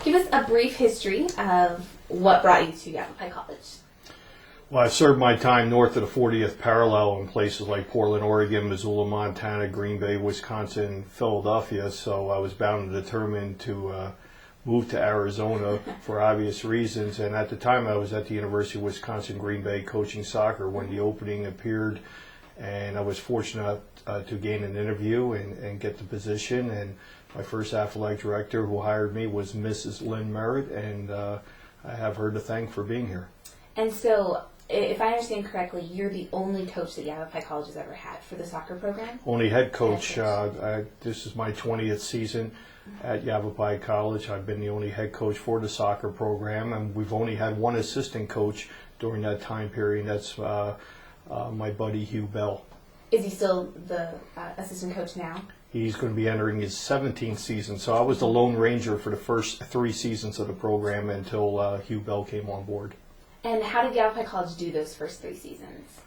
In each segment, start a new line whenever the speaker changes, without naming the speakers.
Give us a brief history of what brought you to Yavapai College.
Well, I served my time north of the 40th parallel in places like Portland, Oregon, Missoula, Montana, Green Bay, Wisconsin, Philadelphia. So I was bound and determined to move to Arizona for obvious reasons. And at the time, I was at the University of Wisconsin, Green Bay, coaching soccer when the opening appeared. And I was fortunate to gain an interview and get the position. And my first athletic director who hired me was Mrs. Lynn Merritt, and I have her to thank for being here.
And so, if I understand correctly, you're the only coach that Yavapai College has ever had for the soccer program?
Only head coach. This is my 20th season at Yavapai College. I've been the only head coach for the soccer program, and we've only had one assistant coach during that time period. That's my buddy Hugh Bell.
Is he still the assistant coach now?
He's going to be entering his 17th season. So I was the Lone Ranger for the first 3 seasons of the program until Hugh Bell came on board.
And how did Yavapai College do those first 3 seasons?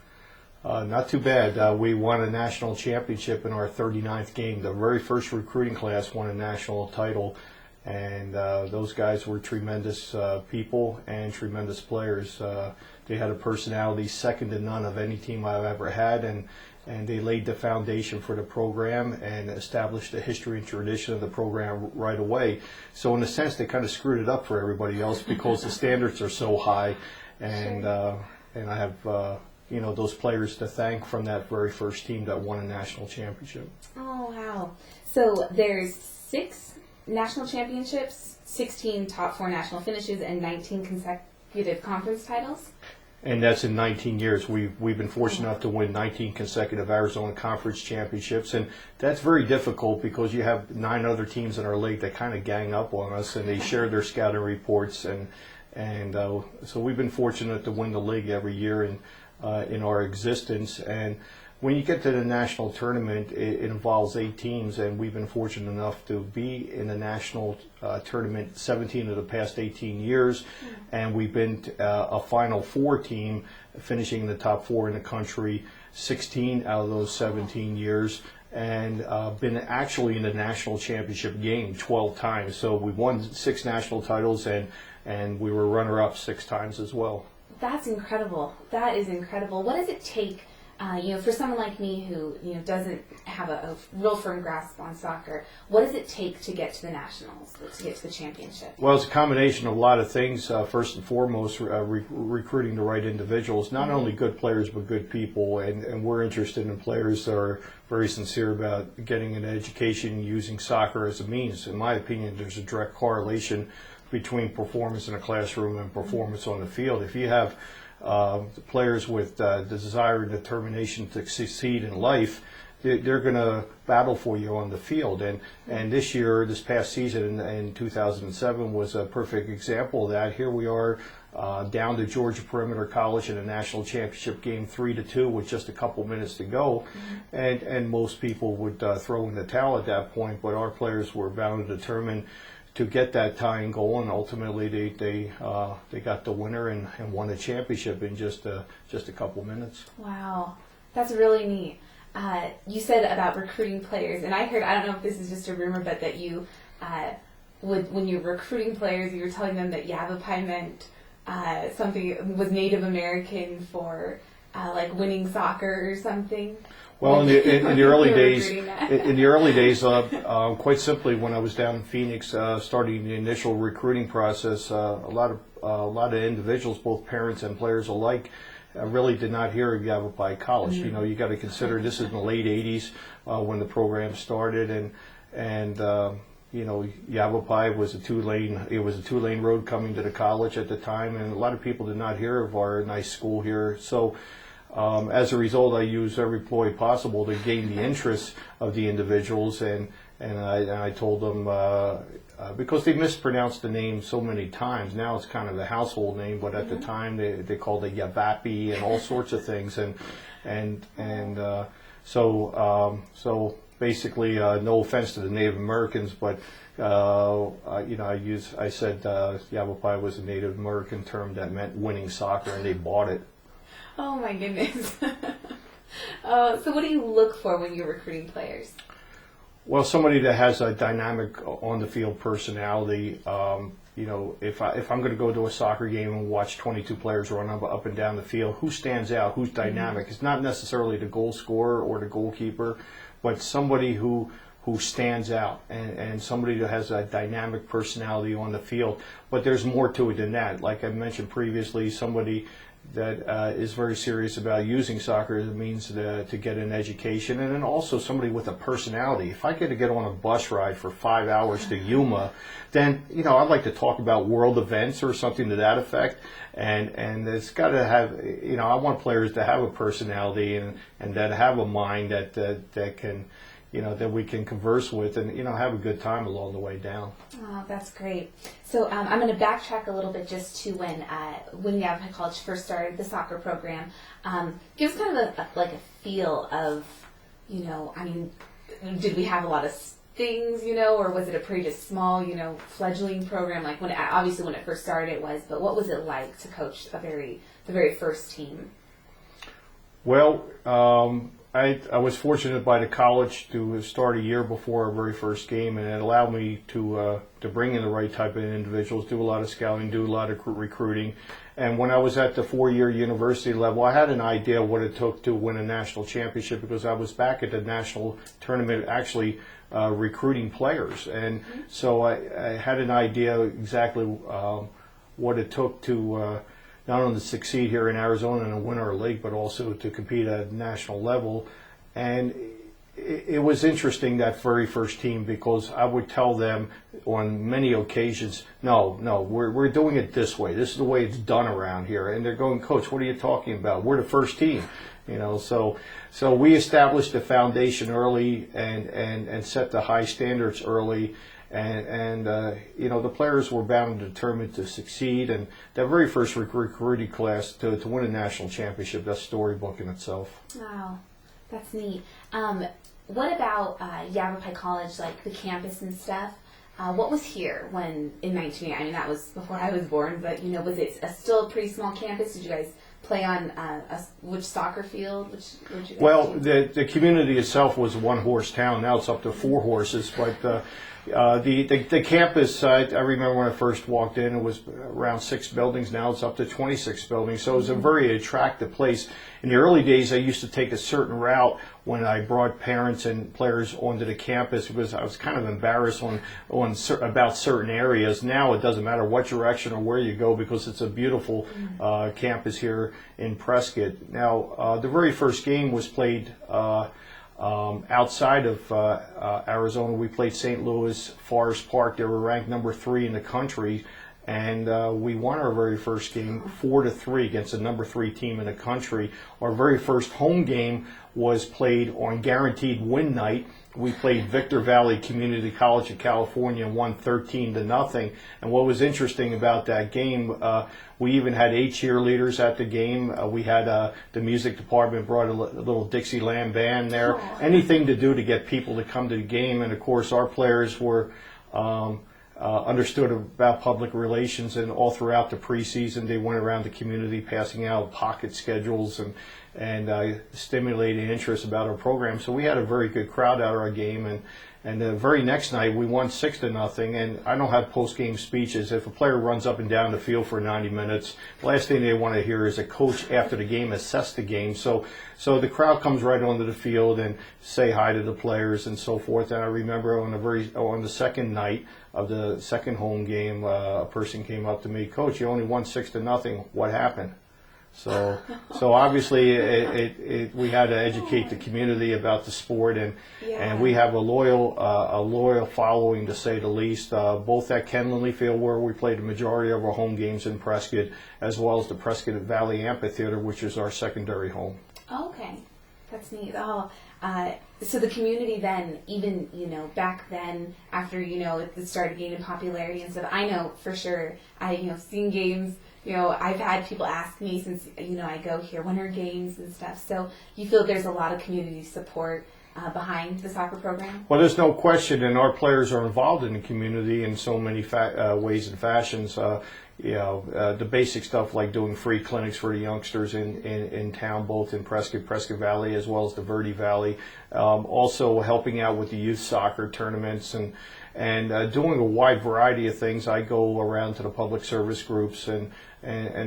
Not too bad. We won a national championship in our 39th game. The very first recruiting class won a national title, and those guys were tremendous people and tremendous players. They had a personality second to none of any team I've ever had, and they laid the foundation for the program and established the history and tradition of the program right away. So in a sense, they kind of screwed it up for everybody else because the standards are so high, and I have those players to thank from that very first team that won a national championship.
Oh, wow. So there's 6 national championships, 16 top 4 national finishes, and 19 consecutive conference titles?
And that's in 19 years. We've been fortunate enough to win 19 consecutive Arizona Conference championships, and that's very difficult because you have 9 other teams in our league that kind of gang up on us, and they share their scouting reports, and so we've been fortunate to win the league every year in our existence. And when you get to the national tournament, it involves 8 teams, and we've been fortunate enough to be in the national tournament 17 of the past 18 years, and we've been a Final Four team, finishing in the top 4 in the country 16 out of those 17 years, and been actually in the national championship game 12 times. So we won 6 national titles, and we were runner-up 6 times as well.
That's incredible. That is incredible. What does it take? For someone like me who doesn't have a real firm grasp on soccer, what does it take to get to the nationals, to get to the championship?
Well, it's a combination of a lot of things. First and foremost, recruiting the right individuals, not only good players but good people, and we're interested in players that are very sincere about getting an education using soccer as a means. In my opinion, there's a direct correlation between performance in a classroom and performance on the field. If you have players with the desire and determination to succeed in life, they're going to battle for you on the field. And this past season in 2007 was a perfect example of that. Here we are down to Georgia Perimeter College in a national championship game 3-2 with just a couple minutes to go. And most people would throw in the towel at that point, but our players were bound and determined to get that tying goal, and ultimately they got the winner and won the championship in just a couple minutes.
Wow, that's really neat. You said about recruiting players, and I heard, I don't know if this is just a rumor, but that you when you're recruiting players, you were telling them that Yavapai meant something was Native American for like winning soccer or something.
Well, in the early days, quite simply, when I was down in Phoenix, starting the initial recruiting process, a lot of individuals, both parents and players alike, really did not hear of Yavapai College. You got to consider this is in the late '80s when the program started, and Yavapai was a 2-lane road coming to the college at the time, and a lot of people did not hear of our nice school here. So as a result, I used every ploy possible to gain the interest of the individuals, and I told them, because they mispronounced the name so many times, now it's kind of a household name, but at the time they called it Yavapai and all sorts of things, so basically, no offense to the Native Americans, but I said Yavapai was a Native American term that meant winning soccer, and they bought it.
Oh my goodness. So what do you look for when you're recruiting players?
Well, somebody that has a dynamic on-the-field personality, if I'm going to go to a soccer game and watch 22 players run up and down the field, who stands out, who's dynamic? It's not necessarily the goal scorer or the goalkeeper, but somebody who stands out and somebody that has a dynamic personality on the field. But there's more to it than that. Like I mentioned previously, somebody that is very serious about using soccer as a means to get an education, and then also somebody with a personality. If I get to get on a bus ride for 5 hours to Yuma, then I'd like to talk about world events or something to that effect. And it's got to have I want players to have a personality and that have a mind that can that we can converse with and have a good time along the way down.
Oh, that's great. So I'm going to backtrack a little bit just to when Yavapai College first started the soccer program. Give us kind of a feel of, did we have a lot of things, or was it a pretty just small, fledgling program? Like obviously when it first started it was, but what was it like to coach the very first team?
Well, I was fortunate by the college to start a year before our very first game, and it allowed me to bring in the right type of individuals, do a lot of scouting, do a lot of recruiting. And when I was at the 4-year university level, I had an idea what it took to win a national championship because I was back at the national tournament actually recruiting players. And so I had an idea exactly what it took to not only to succeed here in Arizona and win our league, but also to compete at a national level. And it was interesting, that very first team, because I would tell them on many occasions, no, we're doing it this way. This is the way it's done around here. And they're going, Coach, what are you talking about? We're the first team. So we established the foundation early and set the high standards early. And the players were bound and determined to succeed. And that very first recruiting class to win a national championship, that's storybook in itself.
Wow, that's neat. What about Yavapai College, like the campus and stuff? What was here in 1980? I mean, that was before I was born, but was it still a pretty small campus? Did you guys play on which soccer field?
The community itself was a one-horse town. Now it's up to 4 horses, but the campus, I remember when I first walked in, it was around 6 buildings. Now it's up to 26 buildings. So it was a very attractive place. In the early days, I used to take a certain route when I brought parents and players onto the campus because I was kind of embarrassed about certain areas. Now it doesn't matter what direction or where you go because it's a beautiful campus here in Prescott. Now, the very first game was played outside of Arizona. We played St. Louis Forest Park. They were ranked number 3 in the country, and we won our very first game 4-3 against the number 3 team in the country. Our very first home game was played on guaranteed win night. We played Victor Valley Community College of California and won 13-0. And what was interesting about that game, we even had 8 cheerleaders at the game. We had the music department brought a little Dixieland band there. Anything to do to get people to come to the game. And of course, our players were understood about public relations, and all throughout the preseason, they went around the community passing out pocket schedules and stimulating interest about our program. So we had a very good crowd at our game, and the very next night we won 6-0. And I don't have post-game speeches. If a player runs up and down the field for 90 minutes, the last thing they want to hear is a coach after the game assess the game. So the crowd comes right onto the field and say hi to the players and so forth. And I remember on the second night of the second home game, a person came up to me, Coach, you only won 6-0. What happened? So obviously we had to educate the community about the sport, and we have a loyal following, to say the least, both at Ken Lindley Field, where we played the majority of our home games in Prescott, as well as the Prescott Valley Amphitheater, which is our secondary home.
Okay, that's neat. So the community then, even back then, after it started gaining popularity and stuff, I know for sure, seen games. I've had people ask me since, I go here, when are games and stuff. So you feel there's a lot of community support behind the soccer program?
Well, there's no question, and our players are involved in the community in so many ways and fashions. the basic stuff like doing free clinics for the youngsters in town, both in Prescott Valley as well as the Verde Valley. Also helping out with the youth soccer tournaments and doing a wide variety of things. I go around to the public service groups and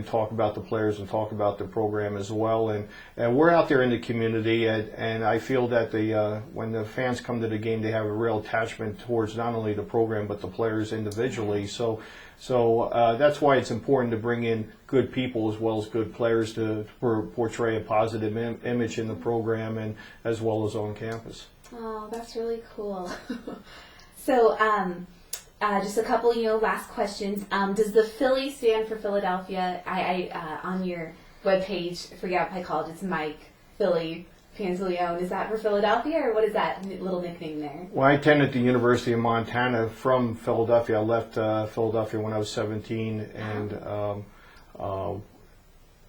talk about the players and talk about the program as well. And we're out there in the community, and I feel that when the fans come to the game, they have a real attachment towards not only the program but the players individually. So that's why it's important to bring in good people as well as good players to portray a positive image in the program and as well as on campus.
Oh, that's really cool. So, just a couple, last questions. Does the Philly stand for Philadelphia? On your webpage for Yavapai College, it's Mike Philly Pantalione. Is that for Philadelphia, or what is that little nickname there?
Well, I attended the University of Montana from Philadelphia. I left Philadelphia when I was 17 and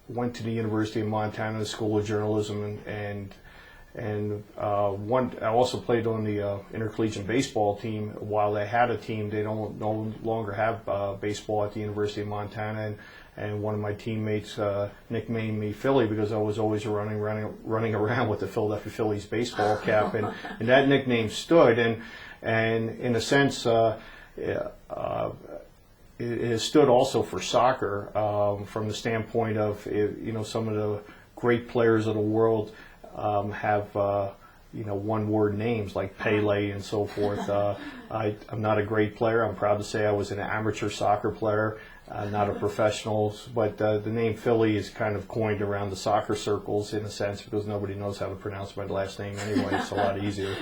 went to the University of Montana School of Journalism and I also played on the intercollegiate baseball team. While they had a team, they no longer have baseball at the University of Montana. And one of my teammates nicknamed me Philly because I was always running around with the Philadelphia Phillies baseball cap, and that nickname stood. And in a sense, it has stood also for soccer from the standpoint of some of the great players of the world. Have one-word names like Pele and so forth. I'm not a great player. I'm proud to say I was an amateur soccer player, not a professional. But the name Philly is kind of coined around the soccer circles in a sense because nobody knows how to pronounce my last name anyway. It's a lot easier.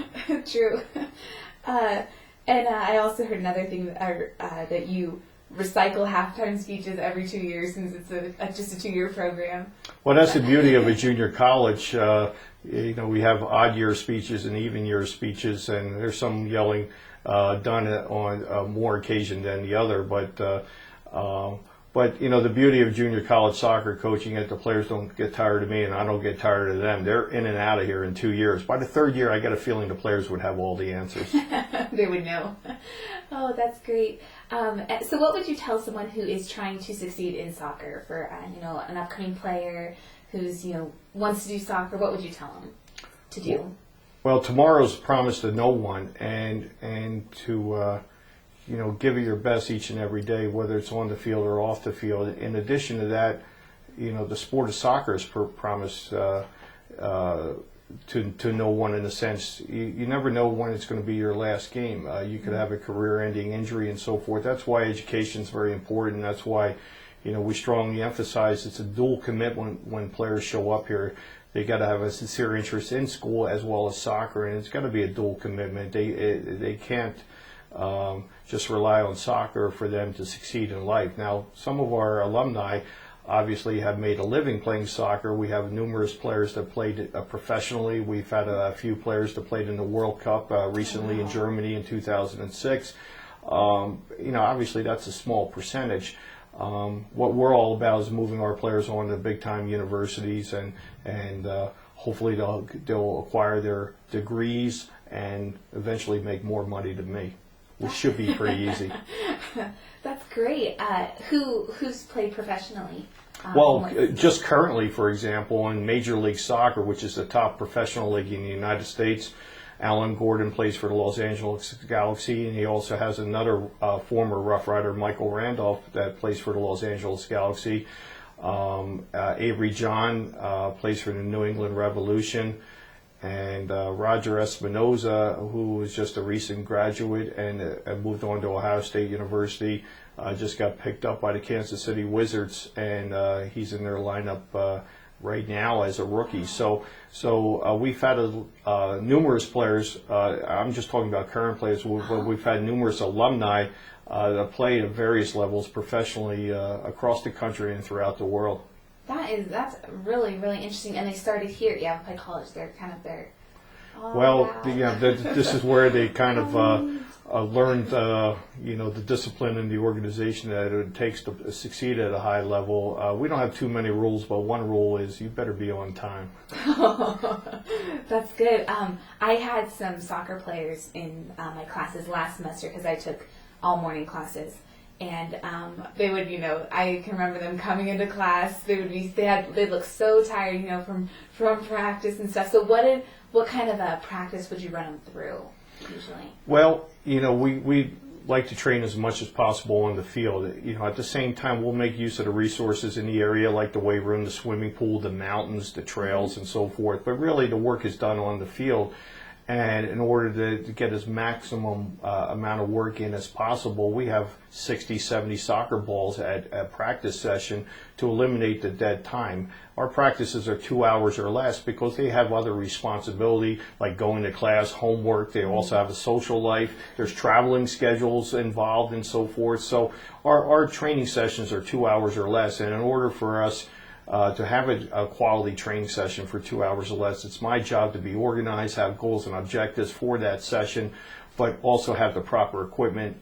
True. And I also heard another thing that you recycle halftime speeches every 2 years since it's just a 2-year program.
Well, that's the beauty of a junior college. We have odd year speeches and even year speeches, and there's some yelling done on more occasion than the other. But the beauty of junior college soccer coaching is the players don't get tired of me, and I don't get tired of them. They're in and out of here in 2 years. By the third year, I get a feeling the players would have all the answers.
They would know. Oh, that's great. So what would you tell someone who is trying to succeed in soccer for, an upcoming player who's, wants to do soccer? What would you tell them to do?
Well, tomorrow's promised to no one, and to, give it your best each and every day, whether it's on the field or off the field. In addition to that, the sport of soccer is promised to no one in a sense. You never know when it's going to be your last game. You could have a career-ending injury and so forth. That's why education is very important. That's why, we strongly emphasize it's a dual commitment when players show up here. They got to have a sincere interest in school as well as soccer, and it's got to be a dual commitment. They can't just rely on soccer for them to succeed in life. Now, some of our alumni obviously have made a living playing soccer. We have numerous players that played professionally. We've had a few players that played in the World Cup recently in Germany in 2006. Obviously that's a small percentage. What we're all about is moving our players on to big-time universities and hopefully they'll acquire their degrees and eventually make more money than me, which should be pretty easy.
That's great. Who's played professionally?
Just currently, for example, in Major League Soccer, which is the top professional league in the United States, Alan Gordon plays for the Los Angeles Galaxy, and he also has another former Rough Rider, Michael Randolph, that plays for the Los Angeles Galaxy. Avery John plays for the New England Revolution. And Roger Espinoza, who was just a recent graduate and moved on to Ohio State University, just got picked up by the Kansas City Wizards, and he's in their lineup right now as a rookie. So we've had numerous players. I'm just talking about current players, but we've had numerous alumni that play at various levels professionally across the country and throughout the world.
That's really, really interesting. And they started here at Yavapai College. They're kind of there.
This is where they kind of learned, the discipline and the organization that it takes to succeed at a high level. We don't have too many rules, but one rule is you better be on time.
That's good. I had some soccer players in my classes last semester because I took all morning classes. and they would, I can remember them coming into class. They look so tired, from practice and stuff. So what kind of a practice would you run them through usually?
Well, we like to train as much as possible on the field. At the same time, we'll make use of the resources in the area, like the weight room, the swimming pool, the mountains, the trails, and so forth. But really, the work is done on the field. And in order to get as maximum amount of work in as possible, we have 60, 70 soccer balls at a practice session to eliminate the dead time. Our practices are 2 hours or less because they have other responsibility, like going to class, homework. They also have a social life. There's traveling schedules involved and so forth. So our training sessions are 2 hours or less. And in order for us to have a quality training session for 2 hours or less, it's my job to be organized, have goals and objectives for that session, but also have the proper equipment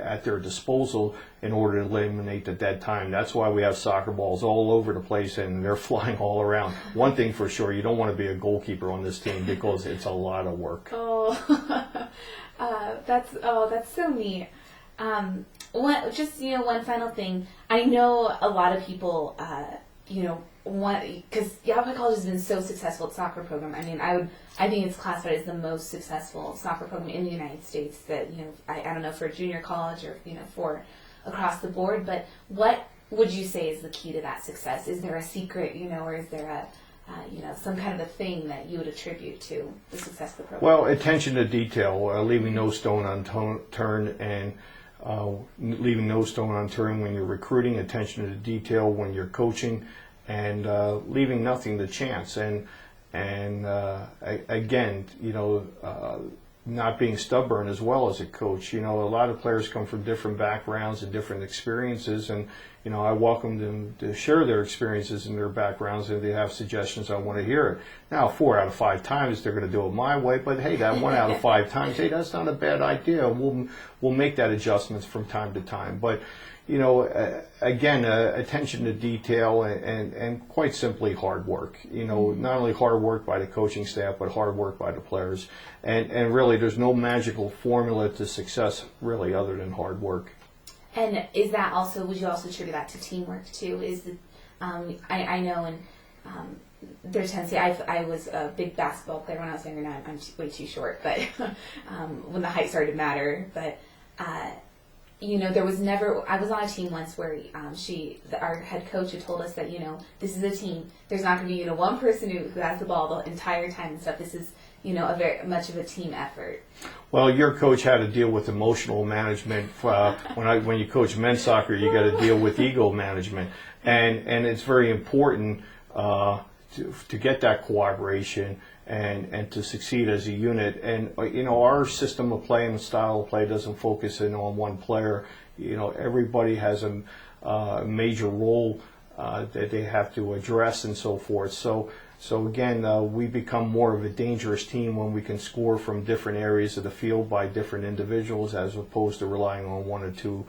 at their disposal in order to eliminate the dead time. That's why we have soccer balls all over the place and they're flying all around. One thing for sure, you don't want to be a goalkeeper on this team because it's a lot of work.
Oh, that's so neat. One final thing. I know a lot of people, because Yavapai College has been so successful at soccer program. I mean, I think it's classified as the most successful soccer program in the United States. That I don't know for a junior college or for across the board. But what would you say is the key to that success? Is there a secret, or is there some kind of a thing that you would attribute to the success of the program?
Well, attention to detail, leaving no stone unturned, and leaving no stone unturned when you're recruiting, attention to detail when you're coaching, and leaving nothing to chance. And again, not being stubborn as well as a coach. A lot of players come from different backgrounds and different experiences, and I welcome them to share their experiences and their backgrounds. If they have suggestions, I want to hear it. Now, 4 out of 5 times they're going to do it my way, but hey, that 1 out of 5 times, hey, that's not a bad idea. We'll make that adjustments from time to time. But again, attention to detail and quite simply hard work. Not only hard work by the coaching staff, but hard work by the players. And really, there's no magical formula to success, really, other than hard work.
And would you also attribute that to teamwork too? I know in their tendency, I was a big basketball player when I was younger. Now I'm way too short, but when the height started to matter. But there was never. I was on a team once where our head coach had told us that this is a team. There's not going to be one person who has the ball the entire time and stuff. This is a very much of a team effort.
Well, your coach had to deal with emotional management. When you coach men's soccer, you got to deal with ego management, and it's very important to get that cooperation and to succeed as a unit. And our system of play and style of play doesn't focus in on one player. Everybody has a major role that they have to address and so forth. So again, we become more of a dangerous team when we can score from different areas of the field by different individuals as opposed to relying on 1 or 2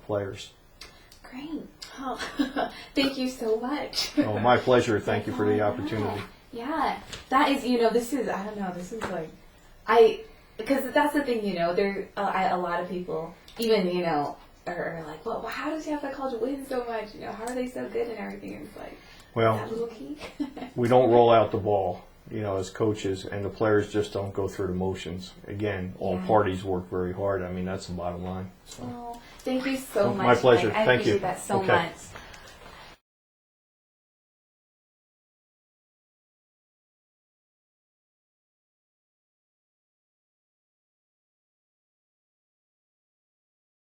players.
Great. Oh, thank you so much.
Oh, my pleasure. Thank you for the opportunity.
Yeah, that is, this is, I don't know, this is like, because that's the thing, there, a lot of people, even, are like, well, how does Yavapai College win so much? How are they so good and everything? And it's like,
well,
that little key?
We don't roll out the ball, as coaches, and the players just don't go through the motions. Again, all parties work very hard. I mean, that's the bottom line. So.
Oh, thank you so much.
My pleasure.
Mike. I
Thank you.
appreciate that so much.